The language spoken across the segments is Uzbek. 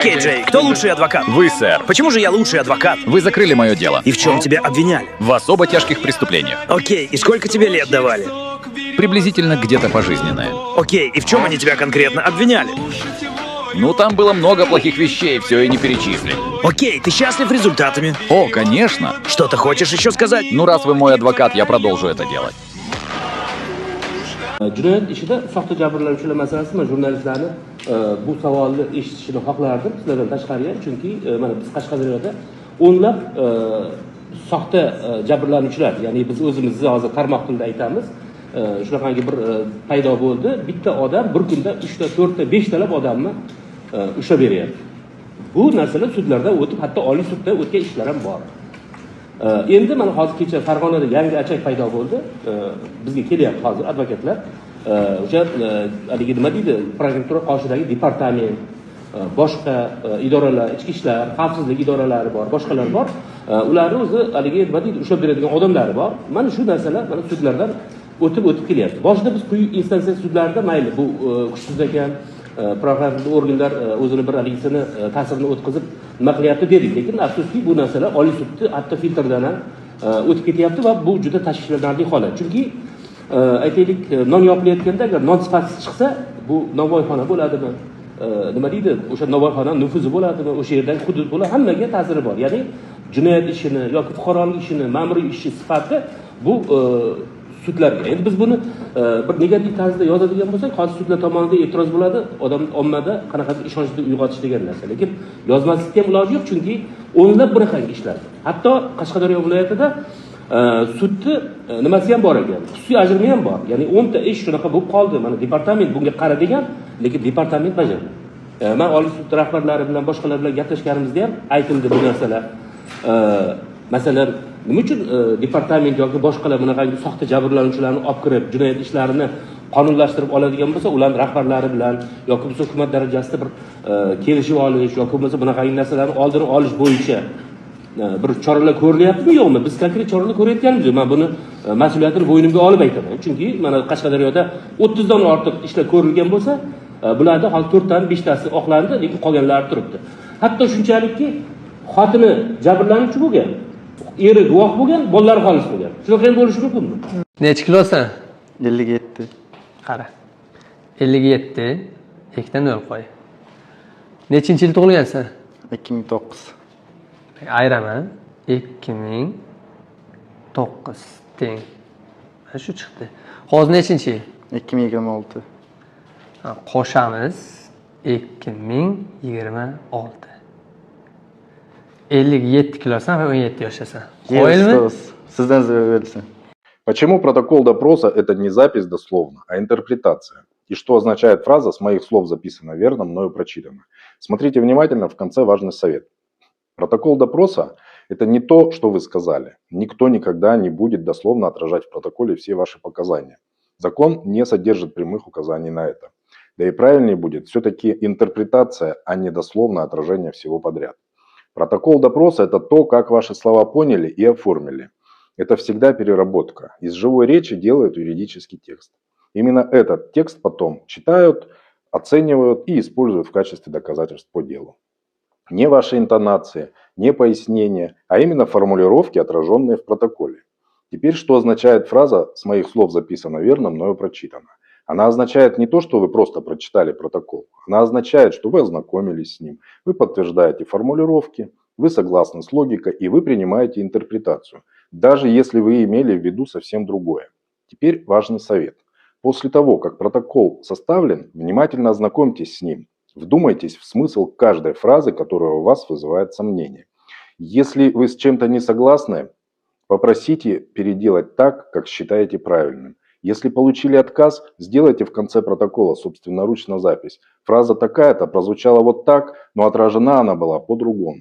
Окей, Джей, кто лучший адвокат? Вы, сэр. Почему же я лучший адвокат? Вы закрыли мое дело. И в чем тебя обвиняли? В особо тяжких преступлениях. Окей, и сколько тебе лет давали? Приблизительно где-то пожизненное. Окей, и в чем они тебя конкретно обвиняли? Ну, там было много плохих вещей, все и не перечислить. Окей, ты счастлив результатами? О, конечно. Что-то хочешь еще сказать? Ну, раз вы мой адвокат, я продолжу это делать. Jinoyat ishida soxta jabrlanuvchilar masalasi men jurnalistlarni bu savolni eshitishini xohlardim sizlardan tashqariga, chunki mana biz Qashqadaryoda o'nlab soxta jabrlanuvchilar, ya'ni biz o'zimizni hozir tarmoq tilida aytamiz, shunaqangi bir paydo bo'ldi. Bitta odam bir kunda 3 ta, 4 ta, 5 talab odamni ushlab beryapti. Bu narsalar sudlardan o'tib, hatto oliy sudda o'tgan ishlar ham bor. Endi mana hozir kecha Farg'onada yangi achak paydo bo'ldi. Bizga kelyapti hozir advokatlar. O'sha haligi nima deydi, prokuratura qoshidagi departament, boshqa idoralar, ichki ishlar, xavfsizlik idoralari bor, boshqalar bor. Ularni o'zi haligi nima deydi, ushlab beradigan odamlari bor. Mana shu narsalar mana sudlardan o'tib kelyapti. Boshida biz quyi instansiya sudlarida mayli bu kuchsiz ekan, prokuratura organlar o'zini bir haligisini ta'sirini o'tkazib nima qilyapti dedik, lekin afsuski bu narsalar oliy sudni hatto filtrdan ham o'tib ketyapti va bu juda tashvishlanarli holat. Chunki aytaylik, non yopilayotganda agar non sifatisiz chiqsa, bu novvoyxona bo'ladimi? Nima deydi? O'sha novvoyxona nufuzi bo'ladimi? O'sha yerdagi hudud bo'ladi, hammaga ta'siri bor. Ya'ni jinoyat ishini yoki fuqarolik ishini, ma'muriy ishi sifati bu sudlarga. Endi biz buni bir negativ tarzda yozadigan bo'lsak, hozir sudlar tomonidan e'tiroz bo'ladi, odam ommada qanaqadir ishonchni uyg'otish degan narsa. Lekin yozmaslikka ham iloji yo'q, chunki o'nlab bunaqangi ishlar. Hatto Qashqadaryo viloyatida sudni nimasi ham bor ekan, xususiy ajrimi ham bor. Ya'ni 10 ta ish shunaqa bo'lib qoldi. Mana departament bunga qara degan, lekin departament bajarmadi. Men oliy sud rahbarlari bilan boshqalar bilan gaplashganimizda ham aytildi bu narsalar. Masalan, nima uchun departament yoki boshqalar bunaqangi soxta jabrlanuvchilarni olib kirib, jinoyat ishlarini qonunlashtirib oladigan bo'lsa, ularning rahbarlari bilan yoki bo'lmasa hukumat darajasida bir kelishib olish yoki bo'lmasa bunaqangi narsalarni oldini olish bo'yicha bir choralar ko'rilyaptimi yo'qmi? Biz konkret choralar ko'rayotganmiz. Men buni mas'uliyatini bo'ynimga olib aytaman. Chunki mana Qashqadaryoda 30 dan ortiq ishlar ko'rilgan bo'lsa, bularda hozir 4 dan 5 tasi oqlandi, lekin qolganlari turibdi. Hatto shunchalikki xotini jabrlanuvchi bo'lgan, eri guvoh bo'lgan, bolalari xolis bo'lgan. Shunaqa ham bo'lishi mumkinmi? Necha kilosan? 57. Qara. 57. Ikkita nol qo'y. Nechinchi yil tug'ilgansan? 2009. Ayraman. 2009 teng. Mana shu chiqdi. Hozir nechinchi yil? 2026. Qo'shamiz 2026. 57 kilosan va 17 yoshdasan. Qo'yilmi? Sizdan so'ralsin. Почему протокол допроса – это не запись дословно, а интерпретация? И что означает фраза «с моих слов записано верно, мною прочитано»? Смотрите внимательно, в конце важный совет. Протокол допроса – это не то, что вы сказали. Никто никогда не будет дословно отражать в протоколе все ваши показания. Закон не содержит прямых указаний на это. Да и правильнее будет все-таки интерпретация, а не дословное отражение всего подряд. Протокол допроса – это то, как ваши слова поняли и оформили. Это всегда переработка. Из живой речи делают юридический текст. Именно этот текст потом читают, оценивают и используют в качестве доказательств по делу. Не ваши интонации, не пояснения, а именно формулировки, отраженные в протоколе. Теперь, что означает фраза «с моих слов записано верно, мною прочитано»? Она означает не то, что вы просто прочитали протокол. Она означает, что вы ознакомились с ним, вы подтверждаете формулировки, вы согласны с логикой и вы принимаете интерпретацию, даже если вы имели в виду совсем другое. Теперь важный совет. После того, как протокол составлен, внимательно ознакомьтесь с ним. Вдумайтесь в смысл каждой фразы, которая у вас вызывает сомнения. Если вы с чем-то не согласны, попросите переделать так, как считаете правильным. Если получили отказ, сделайте в конце протокола собственноручно запись. Фраза такая-то прозвучала вот так, но отражена она была по-другому.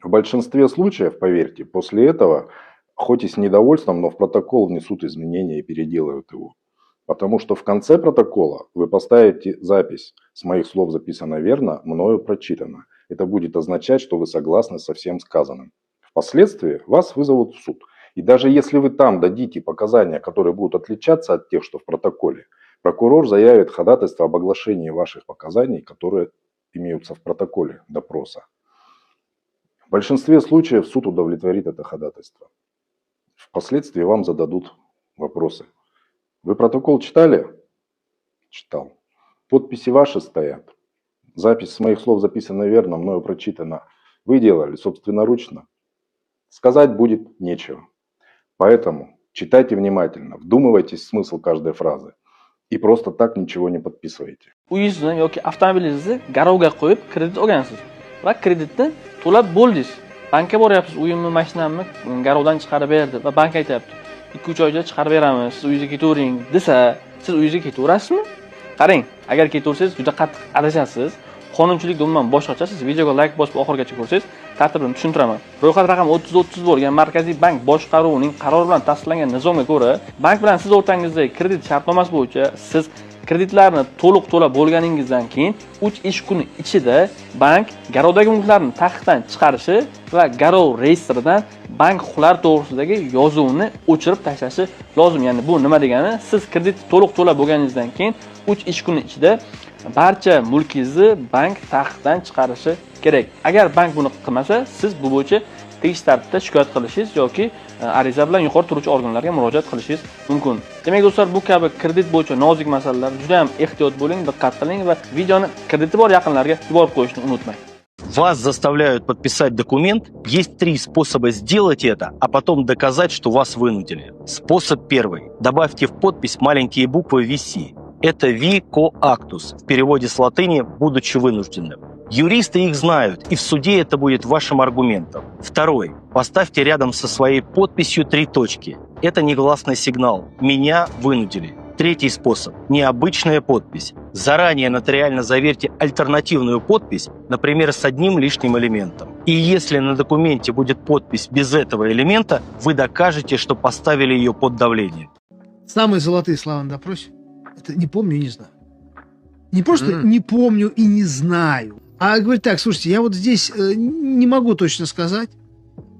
В большинстве случаев, поверьте, после этого, хоть и с недовольством, но в протокол внесут изменения и переделают его. Потому что в конце протокола вы поставите запись «с моих слов записано верно, мною прочитано». Это будет означать, что вы согласны со всем сказанным. Впоследствии вас вызовут в суд. И даже если вы там дадите показания, которые будут отличаться от тех, что в протоколе, прокурор заявит ходатайство об оглашении ваших показаний, которые имеются в протоколе допроса. В большинстве случаев суд удовлетворит это ходатайство. Впоследствии вам зададут вопросы. Вы протокол читали? Читал. Подписи ваши стоят. Запись с моих слов записана верно, мною прочитана. Вы делали собственноручно. Сказать будет нечего. Поэтому читайте внимательно, вдумывайтесь в смысл каждой фразы и просто так ничего не подписывайте. Uyingizni yoki avtomobilingizni garovga qo'yib kredit olgansiz va kreditni to'lab bo'ldingiz. Bankka boryapsiz, uyimni, mashinamni garovdan chiqarib berdi va bank aytayapti, 2-3 oyda chiqarib beramiz, siz uyingizga ketavering desa, siz uyingizga ketaverasizmi? Qarang, agar ketaversangiz juda qattiq adashasiz. Qonunchilik umuman boshqacha. Siz videoga like bosib oxirigacha ko'rsangiz, tartibini tushuntiraman. Ro'yxat raqami 3030 bo'lgan Markaziy bank boshqaruvining qarori bilan tasdiqlangan nizomga ko'ra, bank bilan siz o'rtangizdagi kredit shartnomasi bo'yicha siz kreditlarni to'liq to'lab bo'lganingizdan keyin 3 ish kuni ichida bank garovdagi mulklarni taqiqdan chiqarishi va garov reyestridan bank huquqlari to'g'risidagi yozuvni o'chirib tashlashi lozim. Ya'ni bu nima degani? Siz kreditni to'liq to'lab bo'lganingizdan keyin 3 ish kuni ichida barcha mulkingizni bank taqiqdan chiqarishi kerak. Agar bank buni qilmasa, siz bu bo'yicha tegishli tartibda shikoyat qilishingiz yoki ariza bilan yuqori turuvchi organlarga murojaat qilishingiz mumkin. Demak do'stlar, bu kabi kredit bo'yicha nozik masalalar juda ham ehtiyot bo'ling, diqqat qiling va videoni krediti bor yaqinlarga yuborib qo'yishni unutmang. Вас заставляют подписать документ. Есть 3 способа сделать это, а потом доказать, что вас вынудили. Способ первый. Добавьте в подпись маленькие буквы VC. Это vi coactus, в переводе с латыни «будучи вынужденным». Юристы их знают, и в суде это будет вашим аргументом. Второй. Поставьте рядом со своей подписью 3 точки. Это негласный сигнал. Меня вынудили. Третий способ. Необычная подпись. Заранее нотариально заверьте альтернативную подпись, например, с одним лишним элементом. И если на документе будет подпись без этого элемента, вы докажете, что поставили ее под давлением. Самые золотые слова на допросе. Это не помню и не знаю. Не просто не помню и не знаю, а говорит так: слушайте, я вот здесь не могу точно сказать.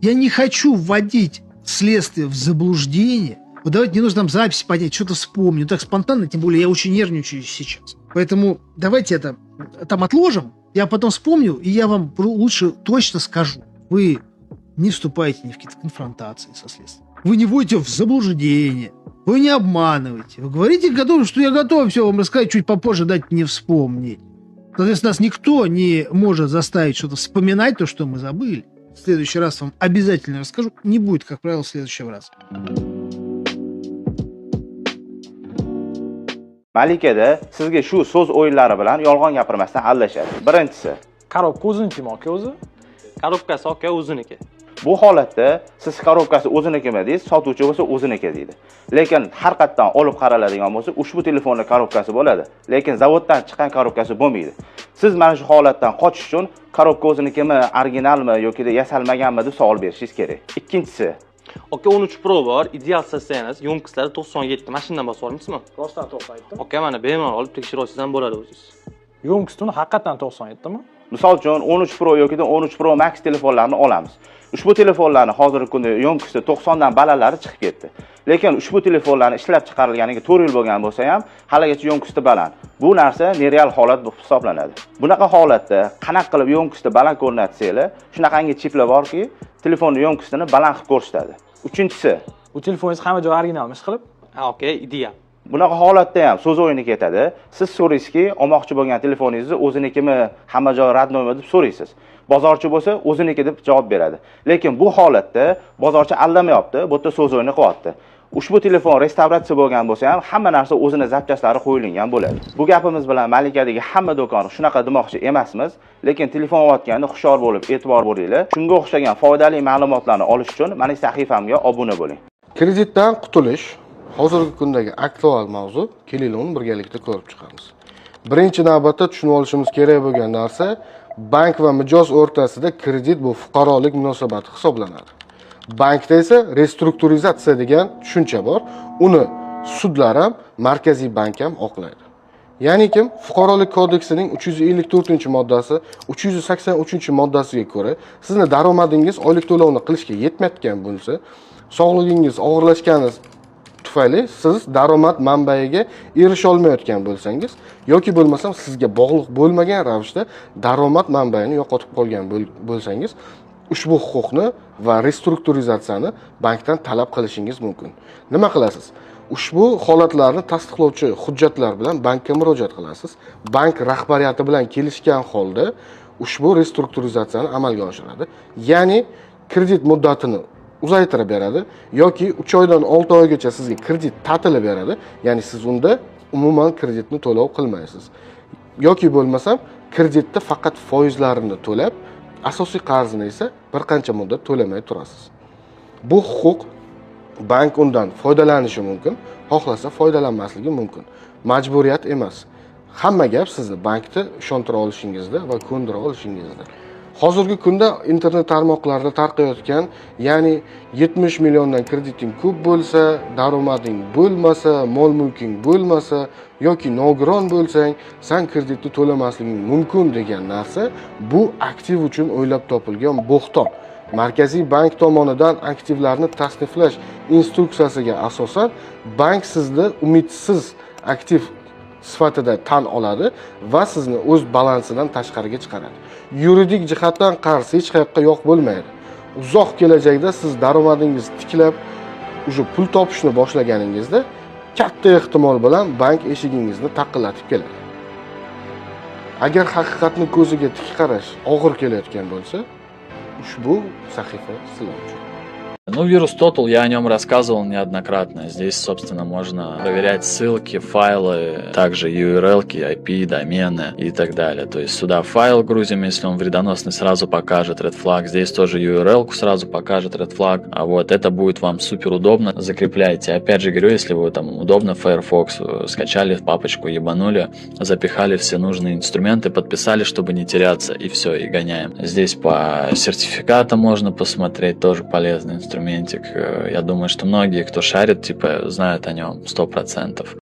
Я не хочу вводить следствие в заблуждение. Вот давайте, не нужно там запись поднять, что-то вспомню. Так спонтанно, тем более я очень нервничаю сейчас. Поэтому давайте это там отложим. Я потом вспомню, и я вам лучше точно скажу. Вы не вступаете ни в какие-то конфронтации со следствием. Вы не вводите в заблуждение. Вы не обманываете. Вы говорите, что я готов все вам рассказать, чуть попозже дать мне вспомнить. Соответственно, нас никто не может заставить что-то вспоминать, то, что мы забыли. В следующий раз вам обязательно расскажу. Не будет, как правило, следующего раза. Malikada sizga shu so'z o'yinlari bilan yolg'on gapirmasdan aldashadi. Birinchisi, Korobka o'ziniki aka o'zi? Korobkasi aka o'ziniki. bu holatda siz korobkasi o'zinikimi deysiz, sotuvchi bo'lsa o'ziniki deydi. Lekin har qatdan olib qaraladigan bo'lsa, ushbu telefonning korobkasi bo'ladi, lekin zavoddan chiqqan korobkasi bo'lmaydi. Siz mana shu holatdan qochish uchun korobka o'zinikimi, originalmi yoki yasalmaganmi deb savol berishingiz kerak. Ikkinchisi, Aka 13 Pro bor, ideal sotsanglar, yo'nqislari 97. Mashinadan bosib olmaysizmi? Rostdan 97. Aka mana bemalol olib tekshirsangiz ham bo'ladi o'zingiz. Yo'nqisini haqiqatan 97 mi? misol uchun 13 Pro yoki 13 Pro Max telefonlarni olamiz. Ushbu telefonlarning hozirgi kunda yo'nqisi 90 dan balandlari chiqib ketdi. Lekin ushbu telefonlarni ishlab chiqarilganiga 4 yil bo'lgan bo'lsa ham, haligacha yo'nqisi baland. Bu narsa nereal holat deb hisoblanadi. Bunaqa holatda qanaqa qilib yo'nqisi baland ko'rinatsanglar, shunaqangi chiplar borki, telefonning yo'nqisini baland qilib ko'rsatadi. Uchinchisi, Bu telefoningiz hamma joyi originalmi ish qilib? Ha, aka, ideal. bunaqa holatda ham so'z o'yini ketadi. Siz so'raysizki, olmoqchi bo'lgan telefoningizni o'zinikimi, hamma joy radnoymi deb so'raysiz. Bozorchi bo'lsa o'ziniki deb javob beradi. Lekin bu holatda bozorchi aldamayapti, bu yerda so'z o'yini qilyapti. Ushbu telefon restavratsiya bo'lgan bo'lsa ham hamma narsa o'zini zapchastlari qo'yilgan bo'ladi. Bu gapimiz bilan Malikadagi hamma do'kon shunaqa demoqchi emasmiz, lekin telefon olganda hushyor bo'lib, e'tibor bo'ringlar. Shunga o'xshagan foydali ma'lumotlarni olish uchun mening sahifamga obuna bo'ling. Kreditdan qutulish hozirgi kundagi aktual mavzu. Keling, uni birgalikda ko'rib chiqamiz. Birinchi navbatda tushunib olishimiz kerak bo'lgan narsa, bank va mijoz o'rtasida kredit bu fuqarolik munosabati hisoblanadi. Bankda esa restrukturizatsiya degan tushuncha bor. Uni sudlar ham, Markaziy bank ham oqlaydi. Ya'ni kim Fuqarolik kodeksining 354-moddasi, 383-moddasiga ko'ra, sizni daromadingiz oylik to'lovni qilishga yetmayotgan bo'lsa, sog'lig'ingiz og'irlashgani tufayli siz daromad manbaiga erisha olmayotgan bo'lsangiz yoki bo'lmasam sizga bog'liq bo'lmagan ravishda daromad manbaini yo'qotib qolgan bo'lsangiz ushbu huquqni va restrukturizatsiyani bankdan talab qilishingiz mumkin. Nima qilasiz? Ushbu holatlarni tasdiqlovchi hujjatlar bilan bankka murojaat qilasiz. Bank rahbariyati bilan kelishgan holda ushbu restrukturizatsiyani amalga oshiradi. Ya'ni kredit muddatini uzaytirib beradi yoki 3 oydan 6 oygacha sizga kredit ta'tili beradi. Ya'ni siz unda umuman kreditni to'lov qilmaysiz. Yoki bo'lmasam kreditni faqat foizlarini to'lab, asosiy qarzni esa bir qancha muddat to'lamay turasiz. Bu huquq bank undan foydalanishi mumkin, xohlasa foydalanmasligi mumkin. Majburiyat emas. Hamma gap sizni bankni ishontira olishingizda va ko'ndira olishingizda. Hozirgi kunda internet tarmoqlarida tarqayotgan, ya'ni 70 milliondan krediting ko'p bo'lsa, daromading bo'lmasa, mol-mulking bo'lmasa yoki nogiron bo'lsang, sen kreditni to'lamasliging mumkin degan narsa bu aktiv uchun o'ylab topilgan bo'xton. Markaziy bank tomonidan aktivlarni tasniflash instruksiyasiga asosan bank sizni umidsiz aktiv sifatida tan oladi va sizni o'z balansidan tashqariga chiqaradi. Yuridik jihatdan qarz hech qayerga yo'q bo'lmaydi. Uzoq kelajakda siz daromadingiz tiklab, uje pul topishni boshlaganingizda katta ehtimol bilan bank eshigingizni taqillatib keladi. Agar haqiqatni ko'ziga tik qarash og'ir kelayotgan bo'lsa, ushbu sahifa sizlar uchun. Ну, вирус Total, я о нем рассказывал неоднократно. Здесь, собственно, можно проверять ссылки, файлы, также URL-ки, IP, домены и так далее. То есть сюда файл грузим, если он вредоносный, сразу покажет Red Flag. Здесь тоже URL-ку сразу покажет Red Flag. А вот это будет вам супер удобно. Закрепляйте. Опять же говорю, если вы там удобно Firefox, скачали папочку, ебанули, запихали все нужные инструменты, подписали, чтобы не теряться, и все, и гоняем. Здесь по сертификатам можно посмотреть, тоже полезный инструментик. Я думаю, что многие, кто шарит, типа, знают о нем 100%.